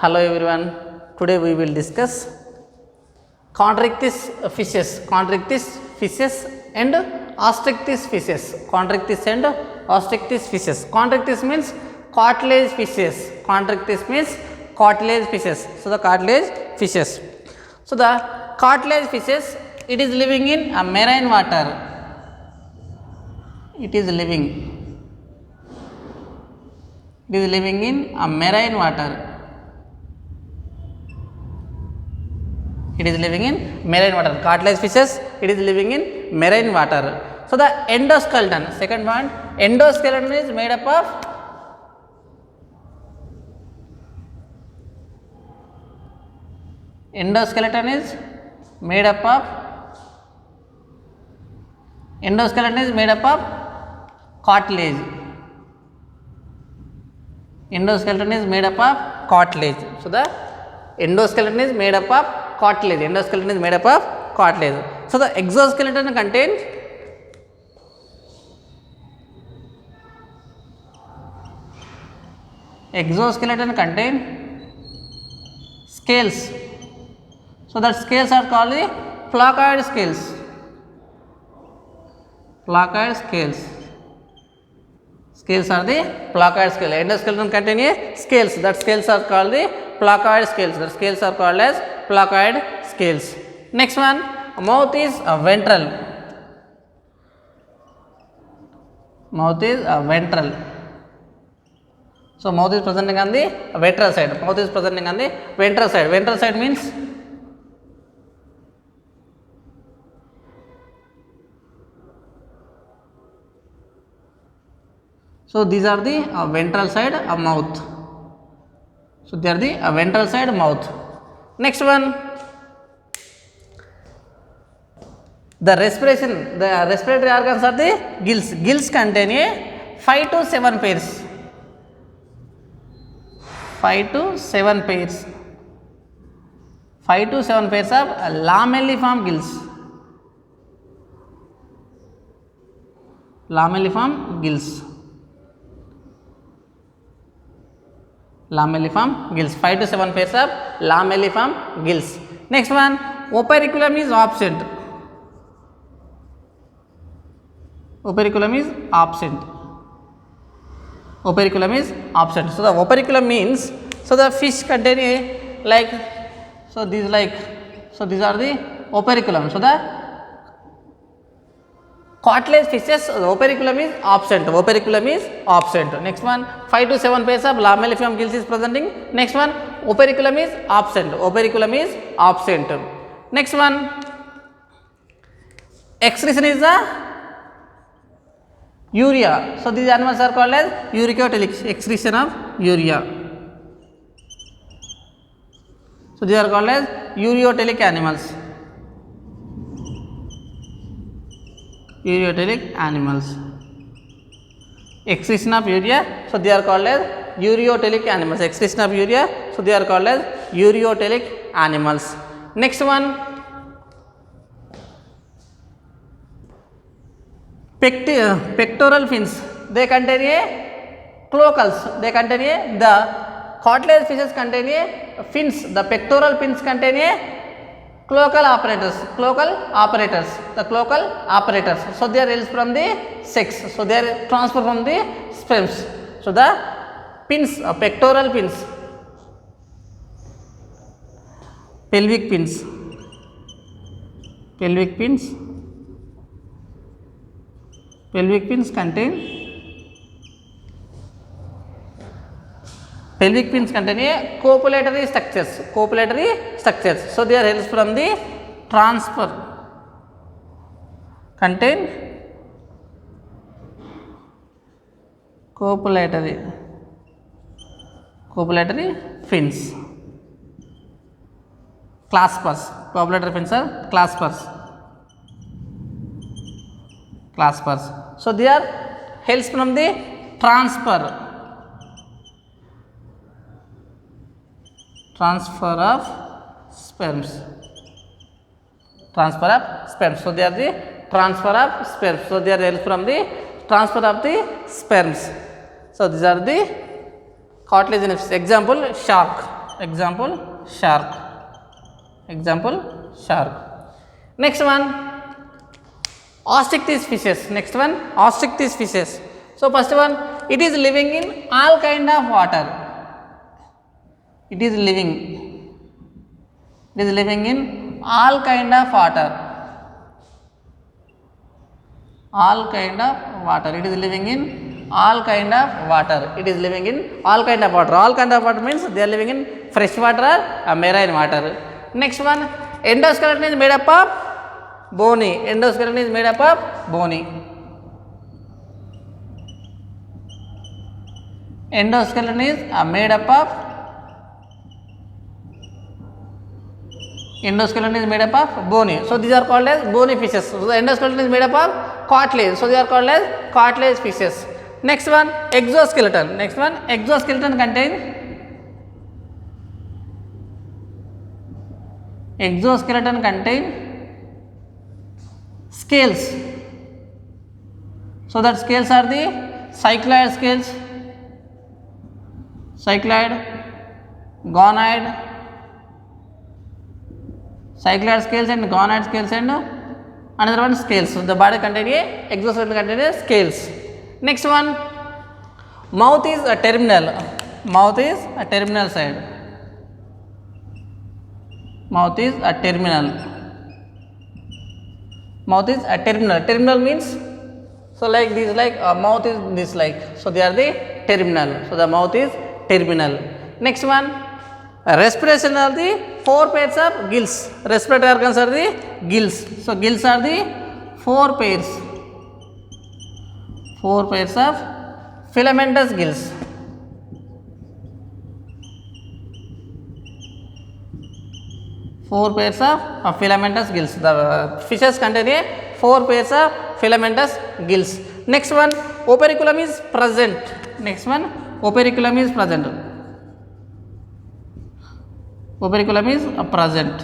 Hello everyone. Today we will discuss Chondrichthyes fishes and Ostrictis fishes. Chondrichthyes and Ostrictis fishes. Chondrichthyes means cartilage fishes. Chondrichthyes means cartilage fishes. So the cartilage fishes. So the cartilage fishes, it is living in a marine water. It is living in a marine water. It is living in marine water. Cartilage fishes, it is living in marine water. So the endoskeleton, second point, endoskeleton is made up of cartilage. Endoskeleton is made up of cartilage. So the endoskeleton is made up of cartilage. Endoskeleton is made up of cartilage. So the exoskeleton contains scales. So that scales are called the placoid scales. Scales are the placoid scale. Endoskeleton contain scales. That scales are called the placoid scales. That scales are called as placoid scales. Next one, mouth is ventral. So mouth is presenting on the ventral side. Ventral side means so these are the ventral side of mouth. So they are the ventral side mouth. Next one, the respiratory organs are the gills. Gills contain 5 to 7 pairs. 5 to 7 pairs of lamelliform gills. Lamelliform gills. 5 to 7 pairs of lamelliform gills. Next one, operculum is absent. So the operculum means, so the fish contain these are the operculum. So the cartilage fishes, the operculum is absent. Next one, 5 to 7 pairs of lamelliform gills is presenting. Next one, operculum is absent. Next one, excretion is the urea. So these animals are called as uricotelic. Excretion of urea. So these are called as ureotelic animals. Excretion of urea, so they are called as ureotelic animals. Next one, pectoral fins, they contain cloacals. The cartilage fishes contain fins. The pectoral fins contain cloacal apparatus. So they are released from the sex. So they are transferred from the sperms. So the fins, pectoral fins, pelvic fins contain copulatory structures. So they are released from the transfer. Contain copulatory fins. Copulatory fins are claspers. So they are held from the transfer of sperms. So they are the transfer of sperms. So they are held from the transfer of the sperms. So these are the cartilaginous. Example, shark. Example shark. Example shark. Next one, osteichthyes fishes. Next one, osteichthyes fishes. So first one, it is living in all kind of water. It is living in all kind of water. All kind of water. It is living in all kind of water. It is living in all kind of water. All kind of water means they are living in fresh water or marine water. Next one, endoskeleton is made up of bony. Endoskeleton is made up of bony. Endoskeleton is made up of bony. So these are called as bony fishes. So the endoskeleton is made up of cartilage. So they are called as cartilage fishes. Next one, exoskeleton. Next one, exoskeleton contain scales. So that scales are the cycloid scales, cycloid, gonoid, cycloid scales and gonoid scales, and another one scales. So the body contain a exoskeleton contain scales. Next one, mouth is a terminal. Mouth is a terminal side. Mouth is a terminal. Mouth is a terminal. Terminal means, so like this, like mouth is this, like, so they are the terminal. So the mouth is terminal. Next one, respiration are the 4 pairs of gills. Respiratory organs are the gills. So gills are the 4 pairs. 4 pairs of filamentous gills. 4 pairs of filamentous gills. The fishes contain a 4 pairs of filamentous gills. Next one, operculum is present. Next one, operculum is present. Operculum is present.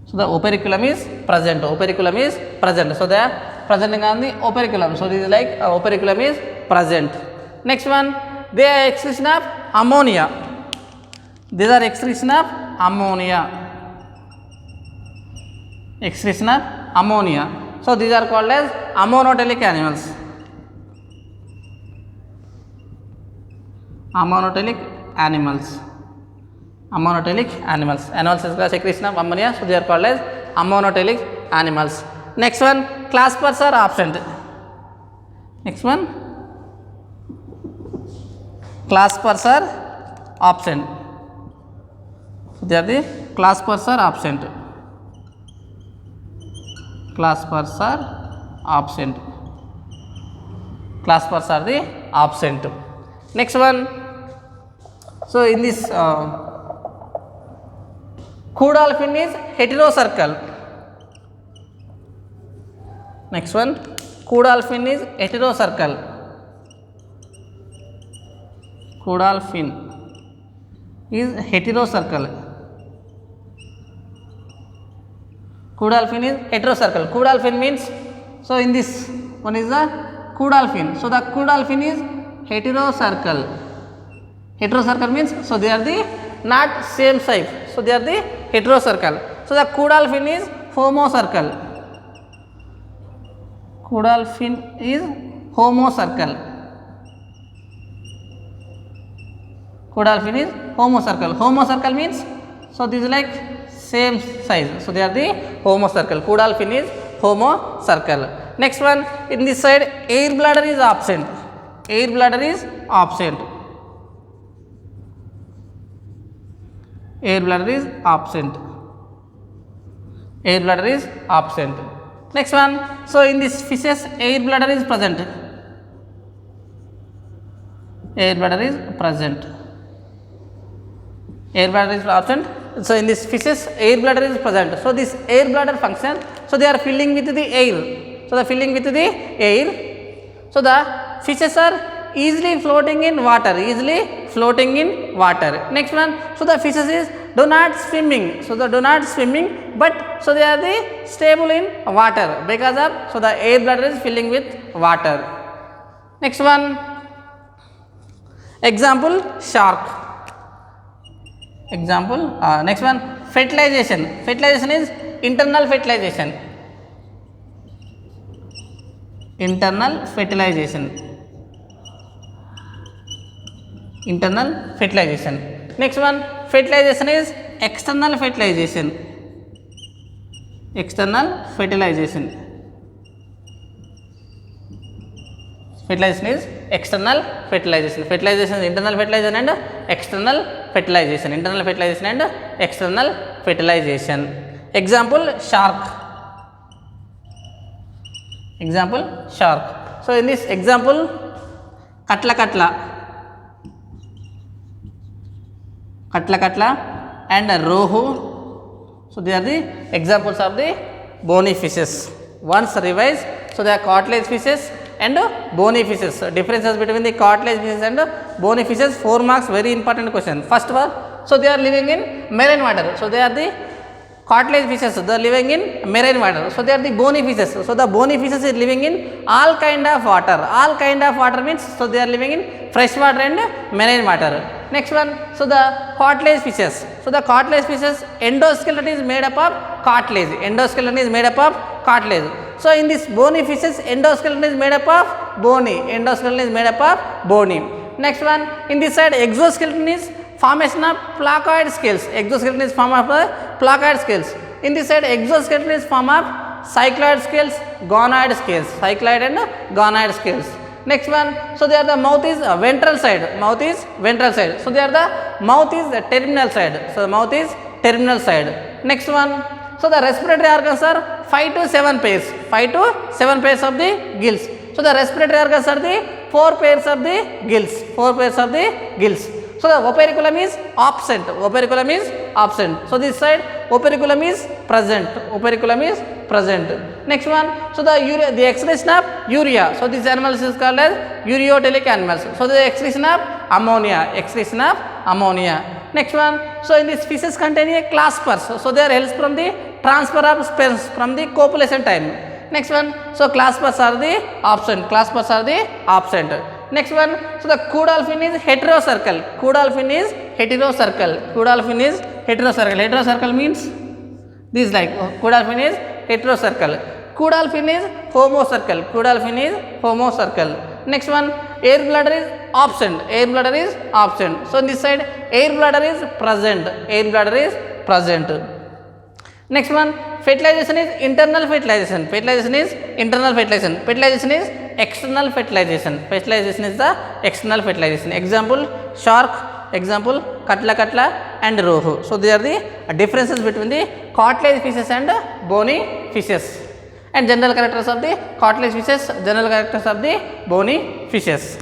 So the operculum is present. Operculum is present. So they are presenting on the operculum. So this is like operculum is present. Next one, they are excretion of ammonia. These are excretion of ammonia. Excretion of ammonia. So these are called as ammonotelic animals. Ammonotelic animals. Ammonotelic animals. Animals is the secretion of ammonia. So they are called as ammonotelic animals. Next one, claspers are absent. Next one, claspers are absent. So they are the claspers are absent. Claspers are absent. Claspers are the absent. Next one, so in this caudal fin is heterocercal. Next one, caudal fin is heterocercal. Caudal fin is heterocercal. Caudal fin is heterocercal. Caudal fin means, so in this one is the caudal fin. So the caudal fin is heterocercal. Heterocercal means, so they are the not same shape. So they are the heterocercal. So the caudal fin is homocercal. Caudal fin is homocercal. Caudal fin is homocercal. Homocercal means, so this is like same size. So they are the homocercal. Caudal fin is homocercal. Next one, in this side, air bladder is absent. Air bladder is absent. Air bladder is absent. Air bladder is absent. Next one, so in this fishes, air bladder is present. Air bladder is present. Air bladder is absent. So in this fishes, air bladder is present. So this air bladder function, so they are filling with the air. So the filling with the air. So the fishes are easily floating in water. Easily floating in water. Next one, so the fishes is do not swimming. So the do not swimming, but so they are the stable in water because of, so the air bladder is filling with water. Next one, Example shark. Example next one fertilization. Fertilization is internal fertilization. Internal fertilization. Internal fertilization. Next one fertilization is external fertilization. External fertilization. Fertilization is external fertilization. Fertilization is internal fertilization and external fertilization. Internal fertilization and external fertilization. Example shark. Example shark. So in this example katla katla and rohu. So they are the examples of the bony fishes. Once revise, so they are cartilage fishes and bony fishes. Differences between the cartilage fishes and bony fishes, 4 marks, very important question. First one, so they are living in marine water. So they are the cartilage fishes, they are living in marine water. So they are the bony fishes. So the bony fishes is living in all kind of water. All kind of water means, so they are living in fresh water and marine water. Next one, so the cartilage fishes. So the cartilage fishes, endoskeleton is made up of cartilage. Endoskeleton is made up of cartilage. So in this bony fishes, endoskeleton is made up of bony. Endoskeleton is made up of bony. Next one, in this side exoskeleton is formation of placoid scales. Exoskeleton is form of placoid scales. In this side exoskeleton is form of cycloid scales, gonoid scales. Cycloid and gonoid scales. Next one, so they are the mouth is ventral side. Mouth is ventral side. So they are the mouth is the terminal side. So the mouth is terminal side. Next one, so the respiratory organs are 5 to 7 pairs. 5 to 7 pairs of the gills. So the respiratory organs are the 4 pairs of the gills. 4 pairs of the gills. So the operculum is absent. Operculum is absent. So this side operculum is present. Operculum is present. Next one, so the excretion of urea. So this animal is called as ureotelic animals. So the excretion of ammonia. Excretion of ammonia. Next one, so in this fishes contain a claspers. So they are helps from the transfer of sperms from the copulation time. Next one, so claspers are the absent. Claspers are the absent. Next one, so the caudalfin is heterocircle. Caudalfin is heterocircle. Caudalfin is heterocircle. Heterocircle means this like caudalfin is heterocircle. Caudalfin is homocircle. Caudalfin is homocircle. Next one, air bladder is absent. Air bladder is absent. So on this side air bladder is present. Air bladder is present. Next one, fertilization is internal fertilization. Fertilization is internal fertilization. Fertilization is external fertilization. Fertilization is the external fertilization. Example shark. Example katla katla and rohu. So they are the differences between the cartilage fishes and bony fishes, and general characters of the cartilage fishes, general characters of the bony fishes.